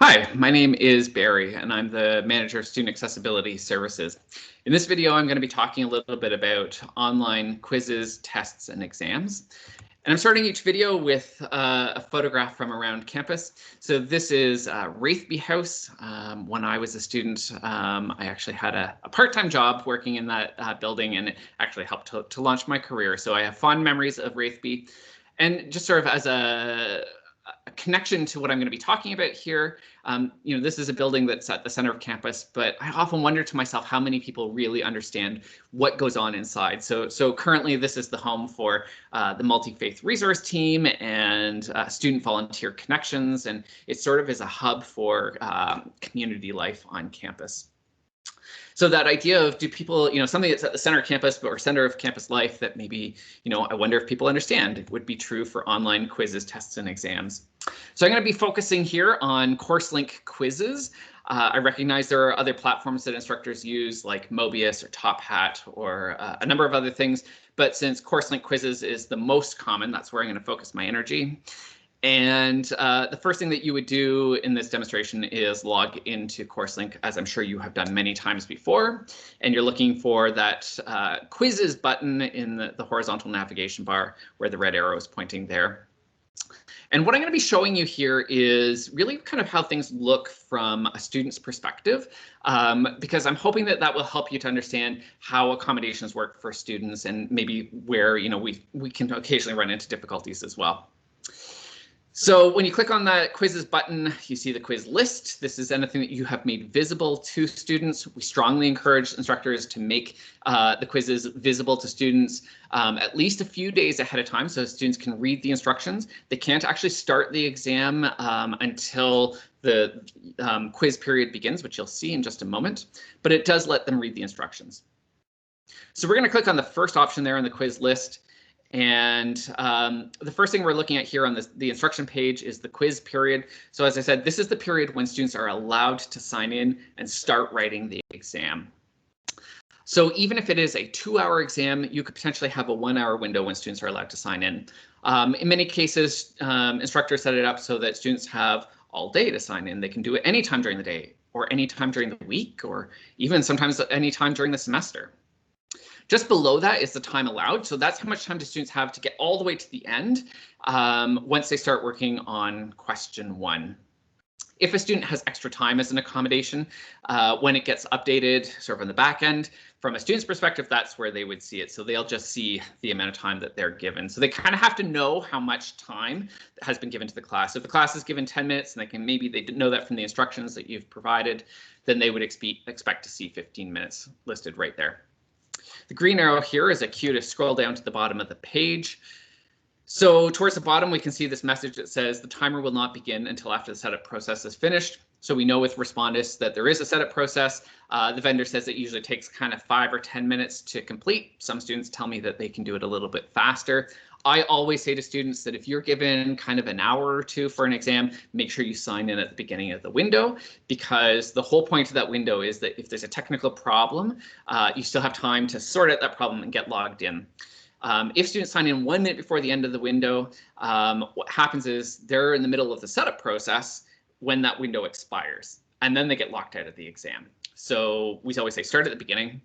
Hi, my name is Barry, and I'm the Manager of Student Accessibility Services. In this video, I'm going to be talking a little bit about online quizzes, tests, and exams. And I'm starting each video with a photograph from around campus. So this is Wraithby House. When I was a student, I actually had a part-time job working in that building, and it actually helped to launch my career. So I have fond memories of Wraithby. And just sort of as a connection to what I'm going to be talking about here, this is a building that's at the center of campus, but I often wonder to myself how many people really understand what goes on inside. So currently this is the home for the Multi-Faith Resource Team and Student Volunteer Connections, and it sort of is a hub for community life on campus. So that idea of do people, something that's at the center of campus or center of campus life that maybe, I wonder if people understand it would be true for online quizzes, tests, and exams. So I'm going to be focusing here on CourseLink quizzes. I recognize there are other platforms that instructors use like Mobius or Top Hat or a number of other things. But since CourseLink quizzes is the most common, that's where I'm going to focus my energy. And the first thing that you would do in this demonstration is log into CourseLink, as I'm sure you have done many times before. And you're looking for that quizzes button in the horizontal navigation bar where the red arrow is pointing there. And what I'm going to be showing you here is really kind of how things look from a student's perspective, because I'm hoping that will help you to understand how accommodations work for students and maybe where we can occasionally run into difficulties as well. So when you click on that quizzes button, you see the quiz list. This is anything that you have made visible to students. We strongly encourage instructors to make the quizzes visible to students at least a few days ahead of time so students can read the instructions. They can't actually start the exam until the quiz period begins, which you'll see in just a moment, but it does let them read the instructions. So we're going to click on the first option there on the quiz list. And the first thing we're looking at here on the instruction page is the quiz period. So as I said, this is the period when students are allowed to sign in and start writing the exam. So even if it is a 2-hour exam, you could potentially have a 1-hour window when students are allowed to sign in. In many cases, instructors set it up so that students have all day to sign in. They can do it anytime during the day or anytime during the week or even sometimes anytime during the semester. Just below that is the time allowed. So that's how much time do students have to get all the way to the end once they start working on question 1. If a student has extra time as an accommodation, when it gets updated sort of on the back end, from a student's perspective, that's where they would see it. So they'll just see the amount of time that they're given. So they kind of have to know how much time has been given to the class. If the class is given 10 minutes and they know that from the instructions that you've provided, then they would expect to see 15 minutes listed right there. The green arrow here is a cue to scroll down to the bottom of the page. So towards the bottom, we can see this message that says the timer will not begin until after the setup process is finished. So we know with Respondus that there is a setup process. The vendor says it usually takes kind of 5 or 10 minutes to complete. Some students tell me that they can do it a little bit faster. I always say to students that if you're given kind of an hour or two for an exam, make sure you sign in at the beginning of the window, because the whole point of that window is that if there's a technical problem, you still have time to sort out that problem and get logged in. If students sign in 1 minute before the end of the window, what happens is they're in the middle of the setup process when that window expires, and then they get locked out of the exam. So we always say start at the beginning.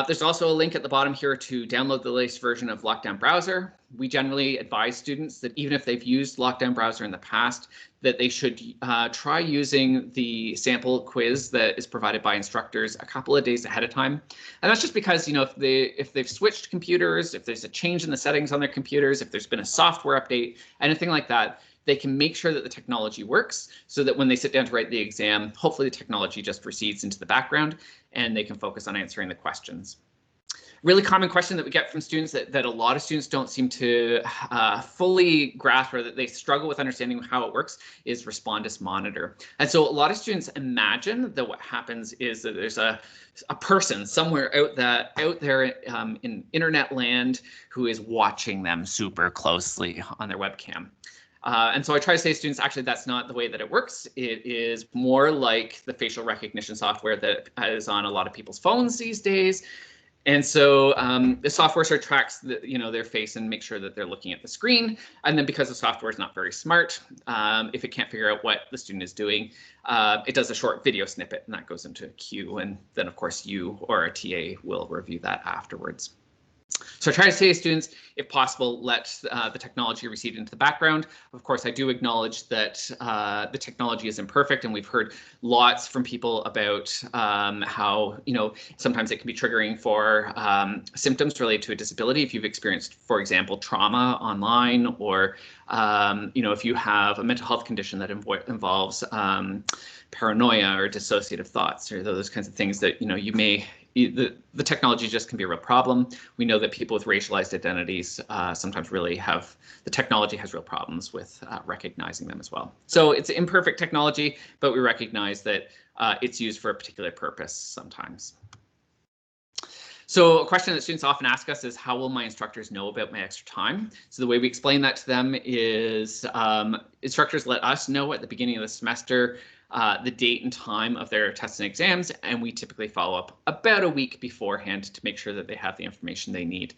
There's also a link at the bottom here to download the latest version of Lockdown Browser. We generally advise students that even if they've used Lockdown Browser in the past, that they should try using the sample quiz that is provided by instructors a couple of days ahead of time. And that's just because, if they've switched computers, if there's a change in the settings on their computers, if there's been a software update, anything like that, they can make sure that the technology works so that when they sit down to write the exam, hopefully the technology just recedes into the background and they can focus on answering the questions. Really common question that we get from students that a lot of students don't seem to fully grasp, or that they struggle with understanding how it works, is Respondus Monitor. And so a lot of students imagine that what happens is that there's a person somewhere out there in internet land who is watching them super closely on their webcam. And so I try to say to students, actually, that's not the way that it works. It is more like the facial recognition software that is on a lot of people's phones these days. And so the software sort of tracks their face and makes sure that they're looking at the screen. And then because the software is not very smart, if it can't figure out what the student is doing, it does a short video snippet and that goes into a queue. And then of course you or a TA will review that afterwards. So I try to say to students, if possible, let the technology recede into the background. Of course, I do acknowledge that the technology is imperfect, and we've heard lots from people about how, sometimes it can be triggering for symptoms related to a disability. If you've experienced, for example, trauma online, or, if you have a mental health condition that involves paranoia or dissociative thoughts, or those kinds of things that, you may, the technology just can be a real problem. We know that people with racialized identities sometimes really have, the technology has real problems with recognizing them as well. So it's imperfect technology, but we recognize that it's used for a particular purpose sometimes. So a question that students often ask us is, how will my instructors know about my extra time? So the way we explain that to them is instructors let us know at the beginning of the semester the date and time of their tests and exams, and we typically follow up about a week beforehand to make sure that they have the information they need.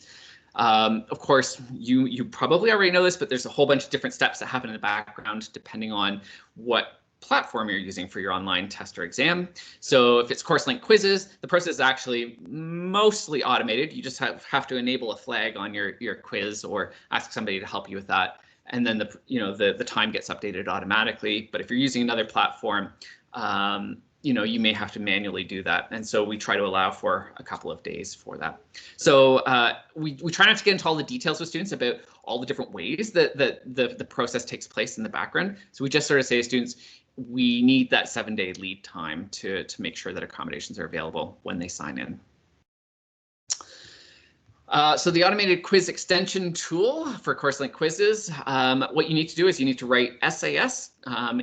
Of course, you probably already know this, but there's a whole bunch of different steps that happen in the background depending on what platform you're using for your online test or exam. So if it's CourseLink quizzes, the process is actually mostly automated. You just have to enable a flag on your quiz or ask somebody to help you with that. And then the time gets updated automatically. But if you're using another platform, you may have to manually do that. And so we try to allow for a couple of days for that. So we try not to get into all the details with students about all the different ways that the process takes place in the background. So we just sort of say to students, we need that 7-day lead time to make sure that accommodations are available when they sign in. So the automated quiz extension tool for CourseLink quizzes, what you need to do is you need to write SAS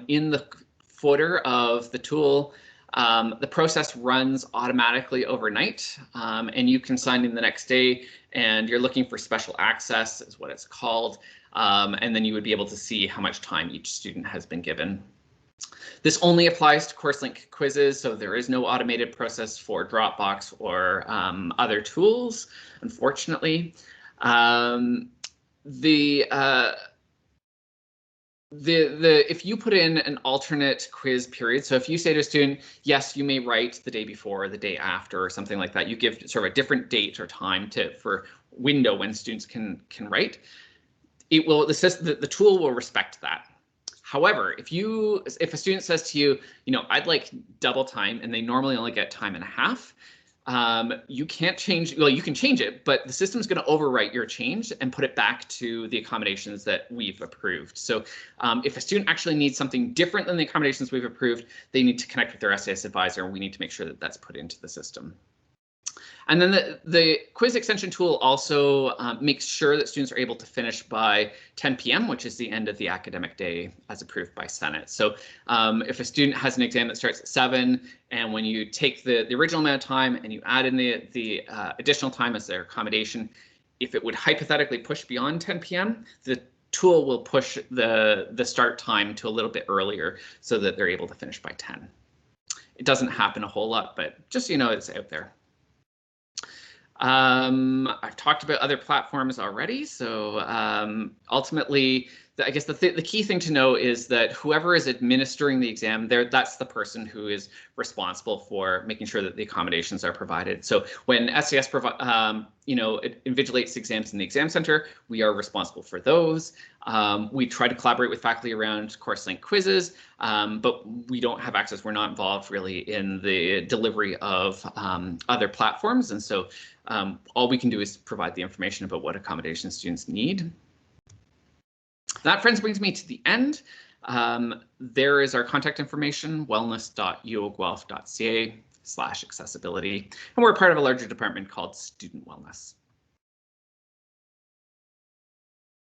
in the footer of the tool. The process runs automatically overnight, and you can sign in the next day, and you're looking for special access is what it's called. And then you would be able to see how much time each student has been given. This only applies to CourseLink quizzes, so there is no automated process for Dropbox or other tools, unfortunately. If you put in an alternate quiz period, so if you say to a student, yes, you may write the day before or the day after or something like that, you give sort of a different date or time for window when students can write, it will, the tool will respect that. However, if a student says to you, I'd like double time, and they normally only get time and a half, you can't change, well, you can change it, but the system is going to overwrite your change and put it back to the accommodations that we've approved. So if a student actually needs something different than the accommodations we've approved, they need to connect with their SAS advisor, and we need to make sure that that's put into the system. And then the quiz extension tool also makes sure that students are able to finish by 10 p.m., which is the end of the academic day as approved by Senate. So if a student has an exam that starts at 7, and when you take the original amount of time and you add in the additional time as their accommodation, if it would hypothetically push beyond 10 p.m., the tool will push the start time to a little bit earlier so that they're able to finish by 10. It doesn't happen a whole lot, but just so you know, it's out there. I've talked about other platforms already, so ultimately, I guess the key thing to know is that whoever is administering the exam, that's the person who is responsible for making sure that the accommodations are provided. So when SAS it invigilates exams in the exam center, we are responsible for those. We try to collaborate with faculty around CourseLink quizzes, but we don't have access. We're not involved really in the delivery of other platforms, and so all we can do is provide the information about what accommodations students need. That, friends, brings me to the end. There is our contact information, wellness.uoguelph.ca/accessibility, and we're part of a larger department called Student Wellness.